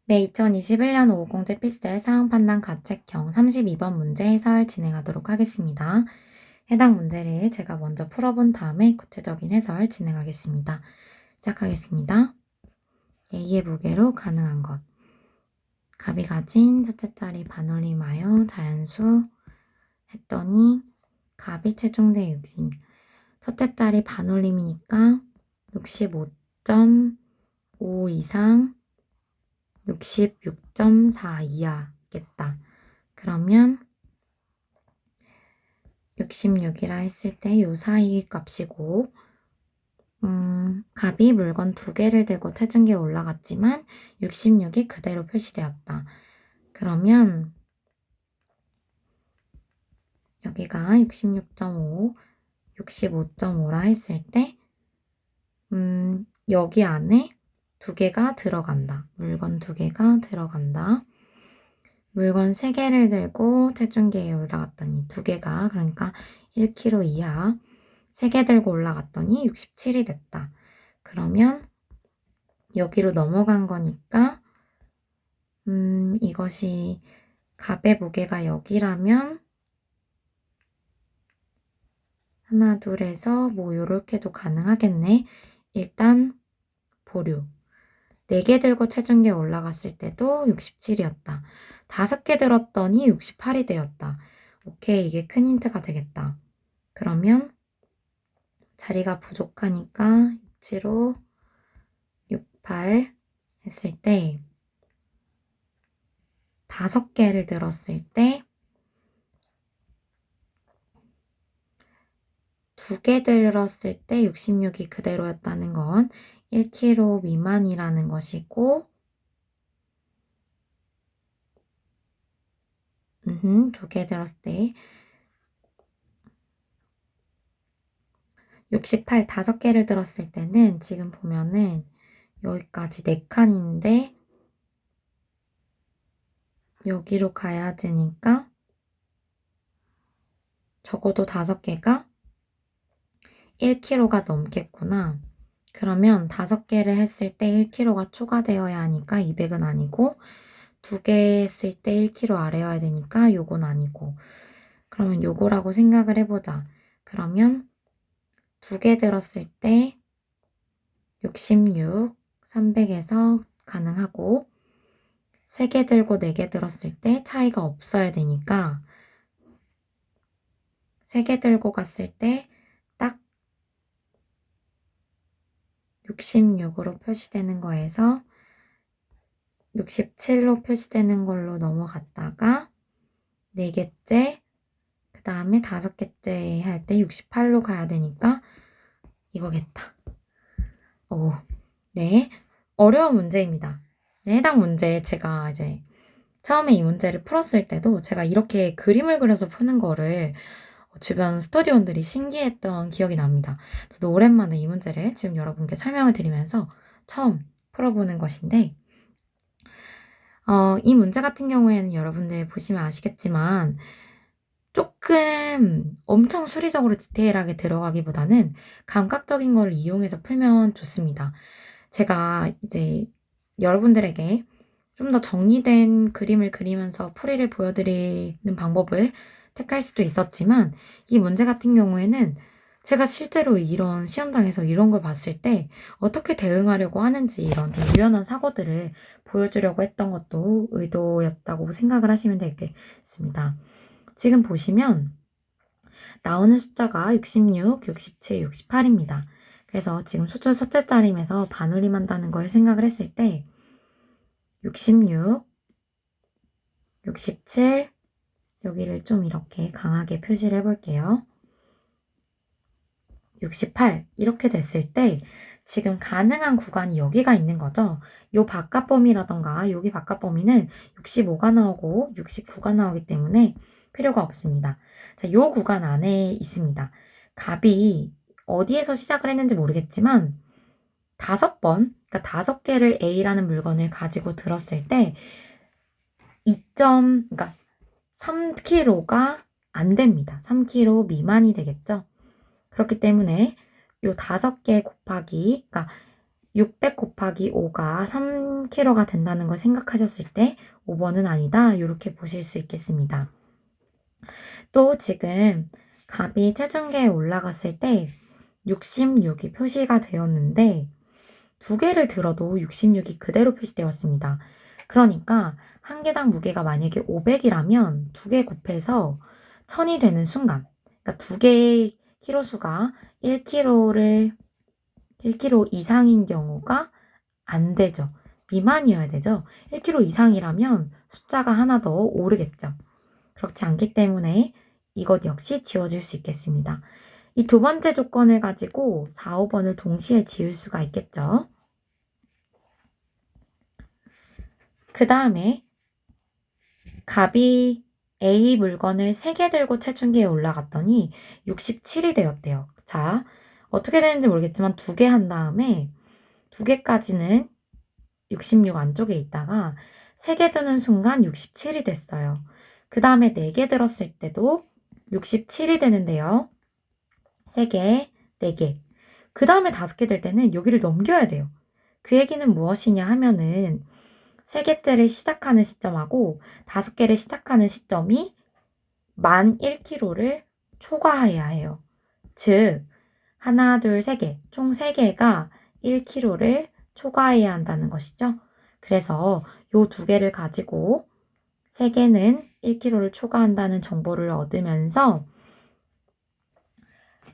네, 2021년 오공제 필세 사항 판단 가책형 32번 문제 해설 진행하도록 하겠습니다. 해당 문제를 제가 먼저 풀어본 다음에 구체적인 해설 진행하겠습니다. 시작하겠습니다. A의 무게로 가능한 것. 갑이 가진 첫째 자리 반올림하여 자연수 했더니 갑이 체중대 60. 첫째 자리 반올림이니까 65.5 이상 66.4 이하겠다. 그러면 66이라 했을 때 요 사이 값이고 갑이 물건 2개를 들고 체중계에 올라갔지만 66이 그대로 표시되었다. 그러면 여기가 66.5, 65.5라 했을 때 여기 안에 2개가 들어간다. 물건 2개가 들어간다. 물건 3개를 들고 체중계에 올라갔더니 2개가 그러니까 1kg 이하 3개 들고 올라갔더니 67이 됐다. 그러면 여기로 넘어간 거니까 이것이 갑의 무게가 여기라면 하나 둘에서 뭐 요렇게도 가능하겠네. 일단 보류. 4개 들고 체중계에 올라갔을 때도 67이었다. 5개 들었더니 68이 되었다. 오케이, 이게 큰 힌트가 되겠다. 그러면 자리가 부족하니까 67로 68 했을 때 5개를 들었을 때 2개 들었을 때 66이 그대로였다는 건 1kg 미만이라는 것이고 2개 들었을 때 68 5개를 들었을 때는 지금 보면은 여기까지 4칸인데 여기로 가야 되니까 적어도 5개가 1kg가 넘겠구나. 그러면 5개를 했을 때 1kg가 초과되어야 하니까 200은 아니고 2개 했을 때 1kg 아래여야 되니까 요건 아니고 그러면 요거라고 생각을 해보자. 그러면 2개 들었을 때 66, 300에서 가능하고 3개 들고 4개 들었을 때 차이가 없어야 되니까 3개 들고 갔을 때 딱 66으로 표시되는 거에서 67로 표시되는 걸로 넘어갔다가 4개째, 그 다음에 5개째 할 때 68로 가야 되니까 이거겠다. 네. 어려운 문제입니다. 해당 문제 제가 이제 처음에 이 문제를 풀었을 때도 제가 이렇게 그림을 그려서 푸는 거를 주변 스터디원들이 신기했던 기억이 납니다. 저도 오랜만에 이 문제를 지금 여러분께 설명을 드리면서 처음 풀어보는 것인데 이 문제 같은 경우에는 여러분들 보시면 아시겠지만 조금 엄청 수리적으로 디테일하게 들어가기보다는 감각적인 걸 이용해서 풀면 좋습니다. 제가 이제 여러분들에게 좀 더 정리된 그림을 그리면서 풀이를 보여드리는 방법을 택할 수도 있었지만 이 문제 같은 경우에는 제가 실제로 이런 시험장에서 이런 걸 봤을 때 어떻게 대응하려고 하는지 이런 좀 유연한 사고들을 보여주려고 했던 것도 의도였다고 생각을 하시면 되겠습니다. 지금 보시면 나오는 숫자가 66, 67, 68입니다. 그래서 지금 숫자 첫째 자림에서 반올림한다는 걸 생각을 했을 때 66, 67 여기를 좀 이렇게 강하게 표시를 해볼게요. 68 이렇게 됐을 때 지금 가능한 구간이 여기가 있는 거죠. 요 바깥 범위라던가 여기 바깥 범위는 65가 나오고 69가 나오기 때문에 필요가 없습니다. 자, 요 구간 안에 있습니다. 갑이 어디에서 시작을 했는지 모르겠지만 5번, 그러니까 5개를 A라는 물건을 가지고 들었을 때 그러니까 3kg가 안 됩니다. 3kg 미만이 되겠죠. 그렇기 때문에 요 5개 곱하기, 그러니까 600 곱하기 5가 3kg가 된다는 걸 생각하셨을 때 5번은 아니다. 이렇게 보실 수 있겠습니다. 또 지금 갑이 체중계에 올라갔을 때 66이 표시가 되었는데 두 개를 들어도 66이 그대로 표시되었습니다. 그러니까 한 개당 무게가 만약에 500이라면 두 개 곱해서 1000이 되는 순간, 그러니까 두 개의 키로수가 1kg 이상인 경우가 안 되죠. 미만이어야 되죠. 1kg 이상이라면 숫자가 하나 더 오르겠죠. 그렇지 않기 때문에 이것 역시 지워질 수 있겠습니다. 이 두 번째 조건을 가지고 4, 5번을 동시에 지울 수가 있겠죠. 그 다음에 갑이 A 물건을 3개 들고 체중계에 올라갔더니 67이 되었대요. 자, 어떻게 되는지 모르겠지만 2개 한 다음에 2개까지는 66 안쪽에 있다가 3개 드는 순간 67이 됐어요. 그 다음에 4개 들었을 때도 67이 되는데요. 3개, 4개. 그 다음에 5개 될 때는 여기를 넘겨야 돼요. 그 얘기는 무엇이냐 하면은 3개째를 시작하는 시점하고 5개를 시작하는 시점이 만 1kg를 초과해야 해요. 즉, 하나, 둘, 3개, 총 3개가 1kg를 초과해야 한다는 것이죠. 그래서 요 두 개를 가지고 3개는 1kg를 초과한다는 정보를 얻으면서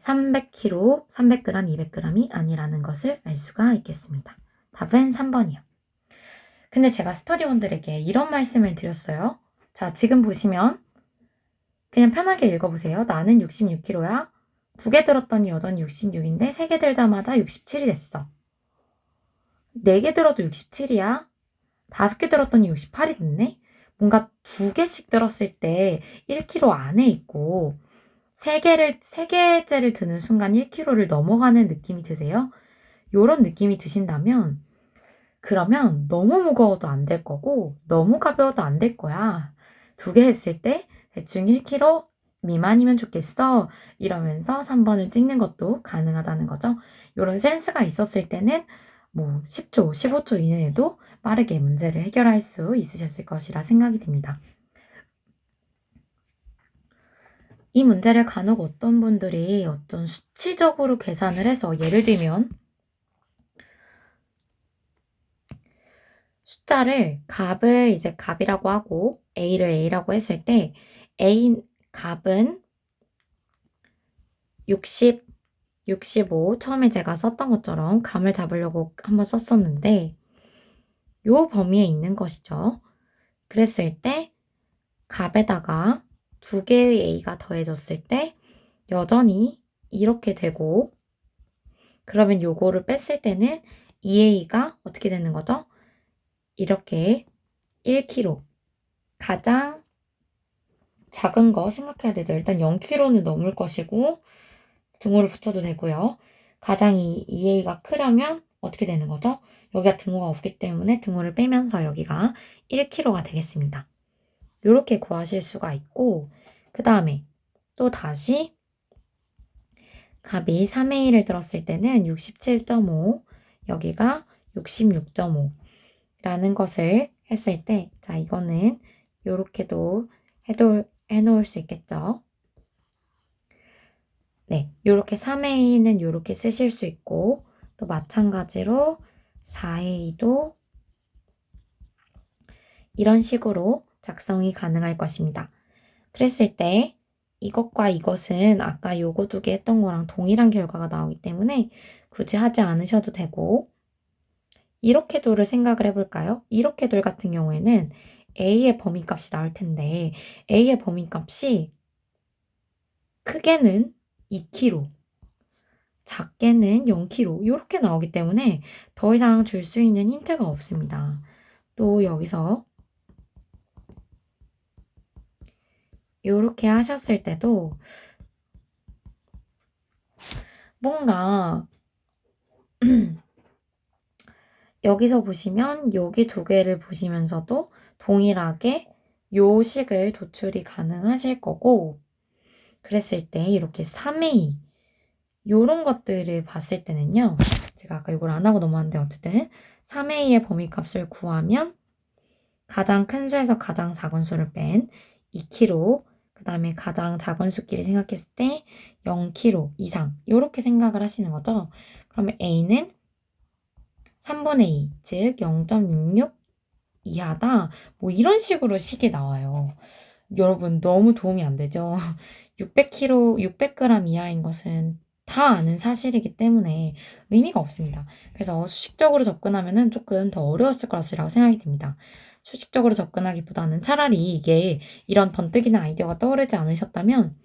300kg, 300g, 200g이 아니라는 것을 알 수가 있겠습니다. 답은 3번이요. 근데 제가 스터디원들에게 이런 말씀을 드렸어요. 자, 지금 보시면 그냥 편하게 읽어보세요. 나는 66kg야. 2개 들었더니 여전히 66인데 3개 들자마자 67이 됐어. 4개 들어도 67이야. 5개 들었더니 68이 됐네. 뭔가 2개씩 들었을 때 1kg 안에 있고 3개째를 드는 순간 1kg를 넘어가는 느낌이 드세요? 요런 느낌이 드신다면 그러면 너무 무거워도 안 될 거고 너무 가벼워도 안 될 거야. 2개 했을 때 대충 1kg 미만이면 좋겠어. 이러면서 3번을 찍는 것도 가능하다는 거죠. 이런 센스가 있었을 때는 뭐 10초, 15초 이내에도 빠르게 문제를 해결할 수 있으셨을 것이라 생각이 듭니다. 이 문제를 간혹 어떤 분들이 어떤 수치적으로 계산을 해서 예를 들면 숫자를 갑을 이제 갑이라고 하고 A를 A라고 했을 때 갑은 60, 65 처음에 제가 썼던 것처럼 감을 잡으려고 한번 썼었는데 요 범위에 있는 것이죠. 그랬을 때 갑에다가 2개의 A가 더해졌을 때 여전히 이렇게 되고 그러면 요거를 뺐을 때는 2A가 어떻게 되는 거죠? 이렇게 1kg 가장 작은 거 생각해야 되죠. 일단 0kg는 넘을 것이고 등호를 붙여도 되고요. 가장 2A가 크려면 어떻게 되는 거죠? 여기가 등호가 없기 때문에 등호를 빼면서 여기가 1kg가 되겠습니다. 이렇게 구하실 수가 있고 그 다음에 또 다시 갑이 3A를 들었을 때는 67.5 여기가 66.5 라는 것을 했을 때 자 이거는 이렇게도 해놓을 수 있겠죠. 네, 이렇게 3A는 이렇게 쓰실 수 있고 또 마찬가지로 4A도 이런 식으로 작성이 가능할 것입니다. 그랬을 때 이것과 이것은 아까 요거 2개 했던 거랑 동일한 결과가 나오기 때문에 굳이 하지 않으셔도 되고 이렇게 둘을 생각을 해볼까요? 이렇게 둘 같은 경우에는 A의 범위값이 나올 텐데 A의 범위값이 크게는 2kg, 작게는 0kg 이렇게 나오기 때문에 더 이상 줄 수 있는 힌트가 없습니다. 또 여기서 이렇게 하셨을 때도 뭔가 여기서 보시면 여기 2개를 보시면서도 동일하게 요 식을 도출이 가능하실 거고 그랬을 때 이렇게 3A 요런 것들을 봤을 때는요. 제가 아까 이걸 안 하고 넘어왔는데 어쨌든 3A의 범위값을 구하면 가장 큰 수에서 가장 작은 수를 뺀 2kg, 그 다음에 가장 작은 수끼리 생각했을 때 0kg 이상 이렇게 생각을 하시는 거죠. 그러면 A는 3분의 2, 즉 0.66 이하다. 뭐 이런 식으로 식이 나와요. 여러분 너무 도움이 안 되죠? 600g 이하인 것은 다 아는 사실이기 때문에 의미가 없습니다. 그래서 수식적으로 접근하면은 조금 더 어려웠을 것이라고 생각이 듭니다. 수식적으로 접근하기보다는 차라리 이게 이런 번뜩이는 아이디어가 떠오르지 않으셨다면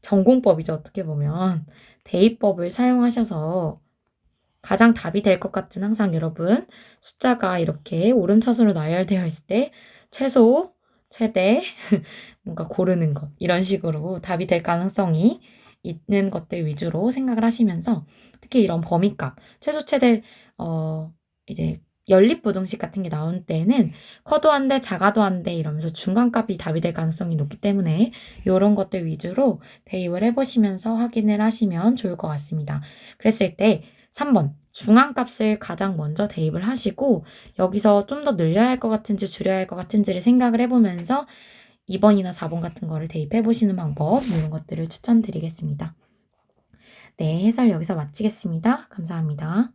전공법이죠. 어떻게 보면 대입법을 사용하셔서 가장 답이 될 것 같은 항상 여러분 숫자가 이렇게 오름차순으로 나열되어 있을 때 최소, 최대 뭔가 고르는 것 이런 식으로 답이 될 가능성이 있는 것들 위주로 생각을 하시면서 특히 이런 범위값 최소, 최대 이제 연립부등식 같은 게 나온 때에는 커도 안 돼, 작아도 안 돼 이러면서 중간값이 답이 될 가능성이 높기 때문에 이런 것들 위주로 대입을 해보시면서 확인을 하시면 좋을 것 같습니다. 그랬을 때 3번 중앙값을 가장 먼저 대입을 하시고 여기서 좀 더 늘려야 할 것 같은지 줄여야 할 것 같은지를 생각을 해보면서 2번이나 4번 같은 거를 대입해 보시는 방법 이런 것들을 추천드리겠습니다. 네, 해설 여기서 마치겠습니다. 감사합니다.